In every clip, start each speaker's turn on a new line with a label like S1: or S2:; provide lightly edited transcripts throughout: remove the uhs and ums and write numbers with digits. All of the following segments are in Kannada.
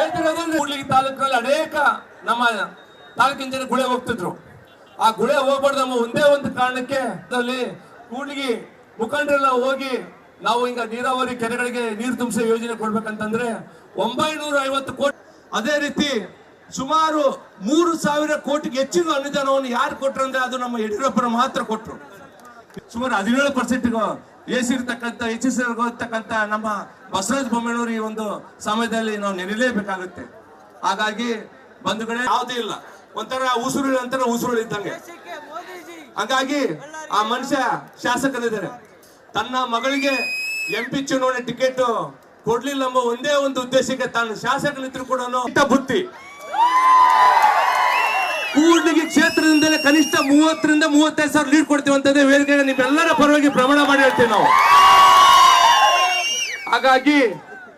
S1: ಹೇಳ್ತಿರೋದ್ರಲ್ಲಿ ಕೂಡ್ಲಿಗಿ ತಾಲೂಕಿನಲ್ಲಿ ಅನೇಕ ನಮ್ಮ ತಾಲೂಕಿನ ಜನ ಗುಳೆ ಹೋಗ್ತಿದ್ರು. ಆ ಗುಳೆ ಹೋಗ್ಬಾರ್ದು ನಮ್ಮ ಒಂದೇ ಒಂದು ಕಾರಣಕ್ಕೆ ಕೂಡ್ಲಿಗಿ ಮುಖಂಡರೆಲ್ಲ ಹೋಗಿ ನಾವು ಹಿಂಗ ನೀರಾವರಿ ಕೆರೆಗಳಿಗೆ ನೀರು ತುಂಬಿಸೋ ಯೋಜನೆ ಕೊಡ್ಬೇಕಂತಂದ್ರೆ 950 ಕೋಟಿ. ಅದೇ ರೀತಿ ಸುಮಾರು 3,000 ಕೋಟಿಗೆ ಹೆಚ್ಚಿನ ಅನುದಾನವನ್ನು ಯಾರು ಕೊಟ್ರು ಅಂದ್ರೆ ಅದು ನಮ್ಮ ಯಡಿಯೂರಪ್ಪನ ಮಾತ್ರ ಕೊಟ್ರು. ಸುಮಾರು 17% ಎಸಿ ಇರ್ತಕ್ಕಂಥ ಹೆಚ್ಚಿಸಿರ್ತಕ್ಕಂಥ ನಮ್ಮ ಬಸವರಾಜ ಬೊಮ್ಮಾಯಿಯವರು ಈ ಒಂದು ಸಮಯದಲ್ಲಿ ನಾವು ನೆನೆಯಲೇಬೇಕಾಗುತ್ತೆ. ಹಾಗಾಗಿ ಬಂಧುಗಳೇ ಯಾವುದೇ ಇಲ್ಲ, ಒಂಥರ ಉಸುರು ನಂತರ ಉಸುರು ಇದ್ದಂಗೆ. ಹಾಗಾಗಿ ಆ ಮನುಷ್ಯ ಶಾಸಕರಿದ್ದಾರೆ, ತನ್ನ ಮಗಳಿಗೆ MP ಚುನಾವಣೆ ಟಿಕೆಟ್ ಕೊಡ್ಲಿಲ್ಲ ಎಂಬ ಒಂದೇ ಒಂದು ಉದ್ದೇಶಕ್ಕೆ ತಾನು ಶಾಸಕನಿದ್ರು ಕೂಡ ಬುತ್ತಿ ಕೂಡ್ಲಿಗಿ ಕ್ಷೇತ್ರದಿಂದಲೇ ಕನಿಷ್ಠ 30 ರಿಂದ 35 ಸಾವಿರ ಲೀಡ್ ಕೊಡ್ತೀವಿ ಅಂತಂದ್ರೆ ವೇದಿಕೆಗೆ ನಿಮ್ಮೆಲ್ಲರ ಪರವಾಗಿ ಪ್ರಮಾಣ ಮಾಡಿ ಹೇಳ್ತೀವಿ ನಾವು. ಹಾಗಾಗಿ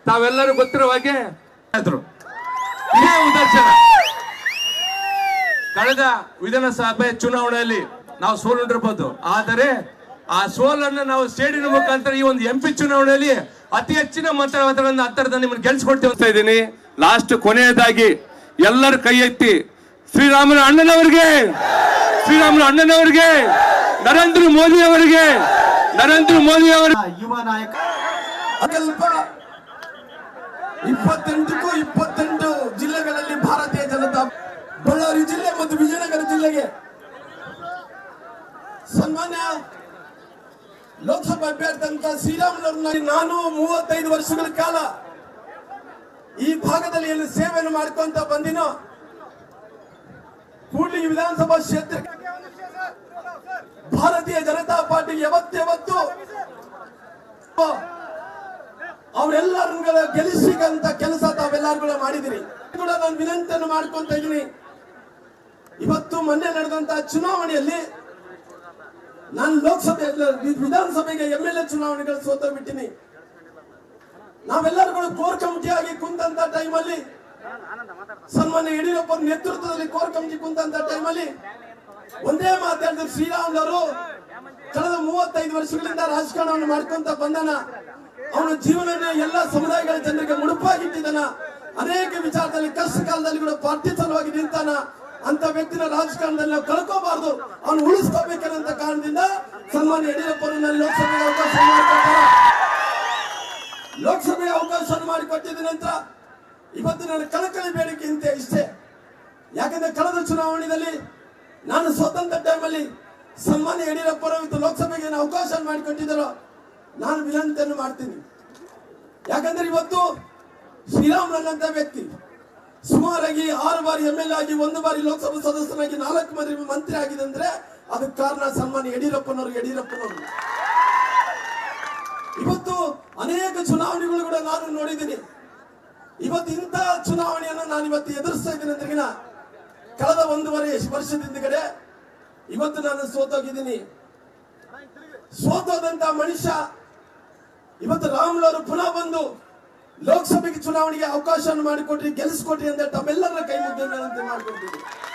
S1: ತಾವೆಲ್ಲರೂ ಗೊತ್ತಿರೋ ಹಾಗೆ ಇದೇ ಉದಾಹರಣೆ ಕಳೆದ ವಿಧಾನಸಭೆ ಚುನಾವಣೆಯಲ್ಲಿ ನಾವು ಸೋಲುಂಡಿರ್ಬೋದು, ಆದರೆ ಆ ಸೋಲನ್ನು ನಾವು ಸ್ಟೇಡಿಯಂ ಮುಖಾಂತರ ಈ ಒಂದು MP ಚುನಾವಣೆಯಲ್ಲಿ ಅತಿ ಹೆಚ್ಚಿನ ಮತಗಳನ್ನು ಅಂತರದ ನಿಮ್ಮನ್ನು ಗೆಲ್ಸ್ಕೊಡ್ತೀವಿ ಅಂತ ಇದ್ದೀನಿ. ಲಾಸ್ಟ್ ಕೊನೆಯದಾಗಿ ಎಲ್ಲರ ಕೈ ಎತ್ತಿ ಶ್ರೀರಾಮನ ಅಣ್ಣನವರಿಗೆ, ಶ್ರೀರಾಮನ ಅಣ್ಣನವರಿಗೆ, ನರೇಂದ್ರ ಮೋದಿ ಅವರಿಗೆ, ನರೇಂದ್ರ ಮೋದಿ ಅವರ
S2: ಯುವ ನಾಯಕ
S3: ಅಲ್ಪ 28ಕ್ಕೂ 28 ಜಿಲ್ಲೆಗಳಲ್ಲಿ ಭಾರತೀಯ ಜನತಾ ಬಳ್ಳಾರಿ ಜಿಲ್ಲೆ ಮತ್ತು ವಿಜಯನಗರ ಜಿಲ್ಲೆಗೆ ಸನ್ಮಾನ್ಯ ಲೋಕಸಭಾ ಅಭ್ಯರ್ಥಿ ಅಂತ ಶ್ರೀರಾಮುಲವ್ರನ್ನ ನಾನು 35 ವರ್ಷಗಳ ಕಾಲ ಈ ಭಾಗದಲ್ಲಿ ಏನು ಸೇವೆಯನ್ನು ಮಾಡ್ಕೊಂತ ಬಂದಿನೋ, ಕೂಡ್ಲಿಗಿ ವಿಧಾನಸಭಾ ಕ್ಷೇತ್ರ ಭಾರತೀಯ ಜನತಾ ಪಾರ್ಟಿ ಯಾವತ್ತೂ ಅವರೆಲ್ಲರ ಗೆಲ್ಲಿಸಿದಂತ ಕೆಲಸ ತಾವೆಲ್ಲರೂ ಮಾಡಿದಿರಿ ಕೂಡ ನಾನು ವಿನಂತಿಯನ್ನು ಮಾಡ್ಕೊಂತ ಇದ್ದೀನಿ. ಇವತ್ತು ಮೊನ್ನೆ ನಡೆದಂತಹ ಚುನಾವಣೆಯಲ್ಲಿ ನಾನು ಲೋಕಸಭೆ ವಿಧಾನಸಭೆಗೆ MLA ಚುನಾವಣೆಗಳು ಸೋತೋಗ್ಬಿಟ್ಟಿನಿ. ನಾವೆಲ್ಲರೂ ಕೋರ್ ಕಮಿಟಿ ಆಗಿ ಕುಂತಂತ ಟೈಮಲ್ಲಿ ಸನ್ಮಾನ್ಯ ಯಡಿಯೂರಪ್ಪ ನೇತೃತ್ವದಲ್ಲಿ ಕೋರ್ ಕಮಿಟಿ ಕುಂತಂತ ಟೈಮಲ್ಲಿ ಒಂದೇ ಮಾತಾಡಿದ್ರು, ಶ್ರೀರಾಮುಲವರು ಕಳೆದ 35 ವರ್ಷಗಳಿಂದ ರಾಜಕಾರಣವನ್ನು ಮಾಡ್ಕೊಂತ ಬಂದನ, ಅವನ ಜೀವನನೇ ಎಲ್ಲ ಸಮುದಾಯಗಳ ಜನರಿಗೆ ಮುಡುಪಾಗಿಟ್ಟಿದ್ದಾನ, ಅನೇಕ ವಿಚಾರದಲ್ಲಿ ಕಷ್ಟ ಕಾಲದಲ್ಲಿ ಕೂಡ ಪಾರ್ಟಿ ಸಲುವಾಗಿ ನಿಂತಾನ. ಅಂತ ವ್ಯಕ್ತಿನ ರಾಜಕಾರಣದಲ್ಲಿ ನಾವು ಕಳ್ಕೋಬಾರ್ದು, ಅವನು ಉಳಿಸ್ಕೋಬೇಕನ್ನಂತ ಕಾರಣದಿಂದ ಸನ್ಮಾನ್ಯ ಯಡಿಯೂರಪ್ಪರನ್ನ ಲೋಕಸಭೆಗೆ ಅವಕಾಶ ಮಾಡಿಕೊಟ್ಟಾರ. ಲೋಕಸಭೆಗೆ ಅವಕಾಶ ಮಾಡಿಕೊಟ್ಟಿದ ನಂತರ ಇವತ್ತು ನನ್ನ ಕಳಕಳಿ ಬೇಡಿಕೆ ಇಂತೆ ಇಷ್ಟೇ. ಯಾಕಂದ್ರೆ ಕಳೆದ ಚುನಾವಣೆಯಲ್ಲಿ ನಾನು ಸ್ವತಂತ್ರ ಟೈಮಲ್ಲಿ ಸನ್ಮಾನ್ಯ ಯಡಿಯೂರಪ್ಪರು ಇವತ್ತು ಲೋಕಸಭೆಗೆ ಅವಕಾಶ ಮಾಡಿಕೊಟ್ಟಿದ್ದಾರೋ ನಾನು ವಿನಂತಿಯನ್ನು ಮಾಡ್ತೀನಿ. ಯಾಕಂದ್ರೆ ಇವತ್ತು ಶ್ರೀರಾಮುಲಂತ ವ್ಯಕ್ತಿ ಸುಮಾರಾಗಿ 6 ಬಾರಿ MLA ಆಗಿ 1 ಬಾರಿ ಲೋಕಸಭಾ ಸದಸ್ಯನಾಗಿ 4 ಬಾರಿ ಮಂತ್ರಿ ಆಗಿದೆ ಅಂದ್ರೆ ಅದಕ್ಕೆ ಕಾರಣ ಸನ್ಮಾನ್ಯ ಯಡಿಯೂರಪ್ಪನವರು. ಇವತ್ತು ಅನೇಕ ಚುನಾವಣೆಗಳು ಕೂಡ ನಾನು ನೋಡಿದ್ದೀನಿ. ಇವತ್ತು ಇಂಥ ಚುನಾವಣೆಯನ್ನು ನಾನು ಇವತ್ತು ಎದುರಿಸ್ತಾ ಇದ್ದೀನಿ ಅಂದ್ರೆ ಕಳೆದ 1.5 ವರ್ಷದಿಂದ ಇವತ್ತು ನಾನು ಸೋತೋಗಿದ್ದೀನಿ. ಸೋತೋದಂತ ಮನುಷ್ಯ ಇವತ್ತು ರಾಮುಲವರು ಪುನಃ ಬಂದು ಲೋಕಸಭೆಗೆ ಚುನಾವಣೆಗೆ ಅವಕಾಶ ಮಾಡಿಕೊಟ್ರಿ, ಗೆಲ್ಲಿಸ್ಕೊಟ್ರಿ ಅಂತ ತಮ್ಮೆಲ್ಲರ ಕೈ ಮುದ್ದೆ ಮಾಡಿಕೊಡ್ತೀವಿ.